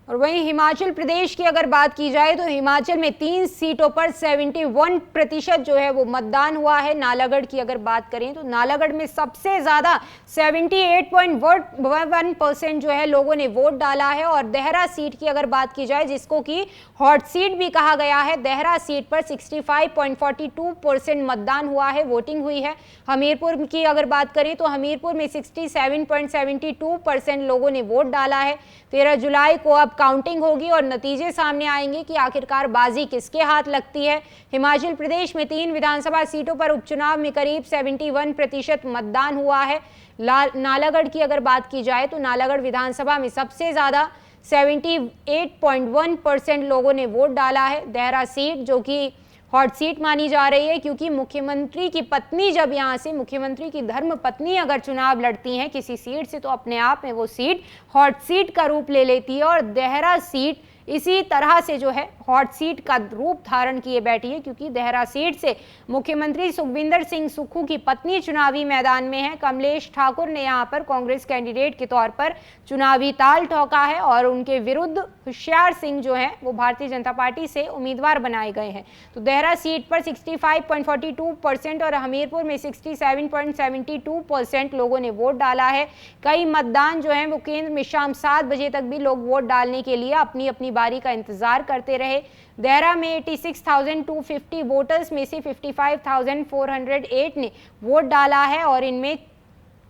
और वहीं हिमाचल प्रदेश की अगर बात की जाए तो हिमाचल में 3 सीटों पर 71% जो है वो मतदान हुआ है। नालागढ़ की अगर बात करें तो नालागढ़ में सबसे ज्यादा 78.1% जो है लोगों ने वोट डाला है। और देहरा सीट की अगर बात की जाए, जिसको कि हॉट सीट भी कहा गया है, देहरा सीट पर 65.42% मतदान हुआ है, वोटिंग हुई है। हमीरपुर की अगर बात करें तो हमीरपुर में 67.72% लोगों ने वोट डाला है। 13 जुलाई को अब काउंटिंग होगी और नतीजे सामने आएंगे कि आखिरकार बाजी किसके हाथ लगती है। हिमाचल प्रदेश में 3 विधानसभा सीटों पर उपचुनाव में करीब 71% मतदान हुआ है। नालागढ़ की अगर बात की जाए तो नालागढ़ विधानसभा में सबसे ज्यादा 78.1% लोगों ने वोट डाला है। देहरा सीट जो कि हॉट सीट मानी जा रही है, क्योंकि मुख्यमंत्री की पत्नी जब यहां से मुख्यमंत्री की धर्म पत्नी अगर चुनाव लड़ती हैं किसी सीट से तो अपने आप में वो सीट हॉट सीट का रूप ले लेती है। और देहरा सीट इसी तरह से जो है हॉट सीट का रूप धारण किए बैठी है, क्योंकि देहरा सीट से मुख्यमंत्री सुखविंदर सिंह सुक्खू की पत्नी चुनावी मैदान में है। कमलेश ठाकुर ने यहां पर कांग्रेस कैंडिडेट के तौर पर चुनावी ताल ठोका है और उनके विरुद्ध होशियार सिंह जो है वो भारतीय जनता पार्टी से उम्मीदवार बनाए गए हैं। तो देहरा सीट पर 65.42% और हमीरपुर में 67.72% लोगों ने वोट डाला है। कई मतदान जो है वो केंद्र में शाम 7 बजे तक भी लोग वोट डालने के लिए अपनी अपनी बारी का इंतजार करते रहे। देहरा में 86,250 वोटर्स में से 55,408 ने वोट डाला है और इनमें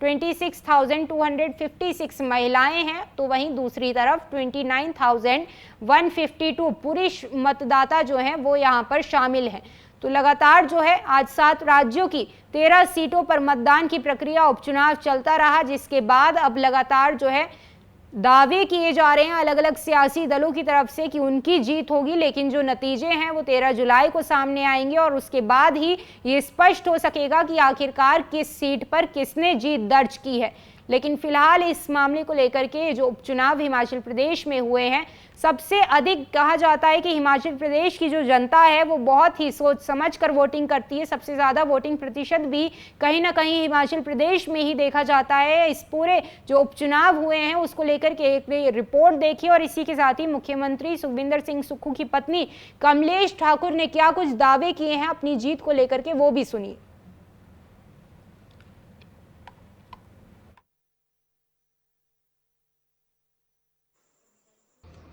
26,256 महिलाएं हैं। तो वहीं दूसरी तरफ 29,152 पुरुष मतदाता जो हैं वो यहां पर शामिल हैं। तो लगातार जो है आज 7 राज्यों की 13 सीटों पर मतदान की प्रक्रिया उपचुनाव चलता रहा, जिसके बाद अब लगातार जो है दावे किए जा रहे हैं अलग अलग सियासी दलों की तरफ से कि उनकी जीत होगी। लेकिन जो नतीजे हैं वो 13 जुलाई को सामने आएंगे और उसके बाद ही ये स्पष्ट हो सकेगा कि आखिरकार किस सीट पर किसने जीत दर्ज की है। लेकिन फिलहाल इस मामले को लेकर के जो उपचुनाव हिमाचल प्रदेश में हुए हैं, सबसे अधिक कहा जाता है कि हिमाचल प्रदेश की जो जनता है वो बहुत ही सोच समझ कर वोटिंग करती है। सबसे ज़्यादा वोटिंग प्रतिशत भी कहीं ना कहीं हिमाचल प्रदेश में ही देखा जाता है। इस पूरे जो उपचुनाव हुए हैं उसको लेकर के एक रिपोर्ट देखी और इसी के साथ ही मुख्यमंत्री सुखविंदर सिंह सुक्खू की पत्नी कमलेश ठाकुर ने क्या कुछ दावे किए हैं अपनी जीत को लेकर के, वो भी सुनिए।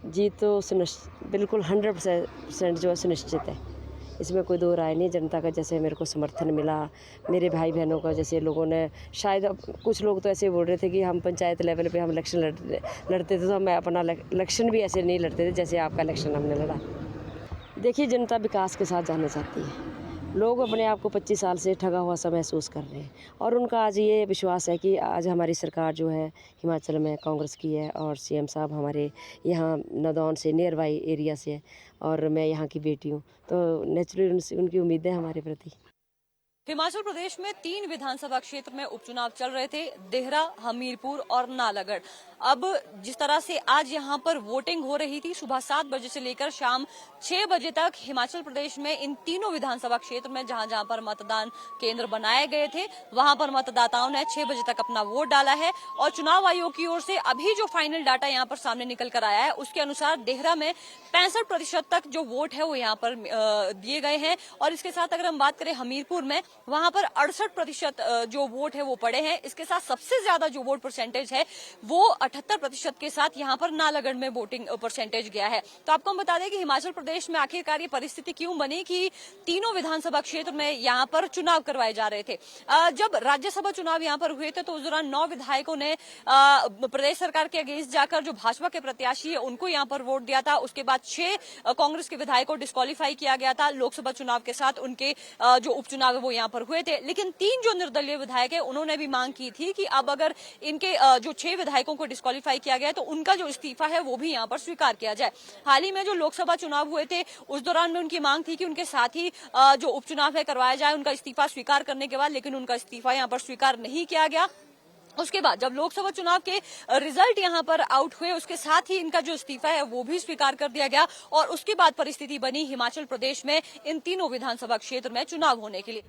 जीत तो बिल्कुल 100% जो है सुनिश्चित है, इसमें कोई दो राय नहीं। जनता का जैसे मेरे को समर्थन मिला, मेरे भाई बहनों का, जैसे लोगों ने शायद कुछ लोग तो ऐसे बोल रहे थे कि हम पंचायत लेवल पे हम इलेक्शन लड़ते थे तो मैं अपना इलेक्शन भी ऐसे नहीं लड़ते थे जैसे आपका इलेक्शन हमने लड़ा। देखिए, जनता विकास के साथ जाना चाहती है। लोग अपने आप को 25 साल से ठगा हुआ सा महसूस कर रहे हैं और उनका आज ये विश्वास है कि आज हमारी सरकार जो है हिमाचल में कांग्रेस की है और सीएम साहब हमारे यहाँ नदौन से नियर बाई एरिया से है और मैं यहाँ की बेटी हूँ, तो नेचुरली उनकी उम्मीदें हमारे प्रति। हिमाचल प्रदेश में 3 विधानसभा क्षेत्र में उपचुनाव चल रहे थे, देहरा, हमीरपुर और नालागढ़। अब जिस तरह से आज यहाँ पर वोटिंग हो रही थी सुबह 7 बजे से लेकर शाम 6 बजे तक हिमाचल प्रदेश में इन तीनों विधानसभा क्षेत्र में जहां जहां पर मतदान केंद्र बनाए गए थे वहां पर मतदाताओं ने 6 बजे तक अपना वोट डाला है। और चुनाव आयोग की ओर से अभी जो फाइनल डाटा यहाँ पर सामने निकल कर आया है उसके अनुसार देहरा में 65% तक जो वोट है वो यहाँ पर दिए गए हैं। और इसके साथ अगर हम बात करें हमीरपुर में, वहां पर 68% जो वोट है वो पड़े हैं। इसके साथ सबसे ज्यादा जो वोट परसेंटेज है वो 78% के साथ यहाँ पर नालागढ़ में वोटिंग परसेंटेज गया है। तो आपको हम बता दें कि हिमाचल प्रदेश में आखिरकार ये परिस्थिति क्यों बनी कि तीनों विधानसभा क्षेत्र में यहाँ पर चुनाव करवाए जा रहे थे। जब राज्यसभा चुनाव यहाँ पर हुए थे तो उस दौरान 9 विधायकों ने प्रदेश सरकार के अगेंस्ट जाकर जो भाजपा के प्रत्याशी है उनको यहाँ पर वोट दिया था। उसके बाद 6 कांग्रेस के विधायकों को डिस्क्वालीफाई किया गया था। लोकसभा चुनाव के साथ उनके जो उपचुनाव है वो यहाँ पर हुए थे। लेकिन 3 जो निर्दलीय विधायक है उन्होंने भी मांग की थी कि अब अगर इनके जो 6 विधायकों को डिस्क्वालीफाई किया गया तो उनका जो इस्तीफा है वो भी यहाँ पर स्वीकार किया जाए। हाल ही में जो लोकसभा चुनाव हुए थे उस दौरान में उनकी मांग थी कि उनके साथ ही जो उपचुनाव है करवाया जाए उनका इस्तीफा स्वीकार करने के बाद, लेकिन उनका इस्तीफा यहाँ पर स्वीकार नहीं किया गया। उसके बाद जब लोकसभा चुनाव के रिजल्ट यहाँ पर आउट हुए उसके साथ ही इनका जो इस्तीफा है वो भी स्वीकार कर दिया गया और उसके बाद परिस्थिति बनी हिमाचल प्रदेश में इन तीनों विधानसभा क्षेत्र में चुनाव होने के लिए।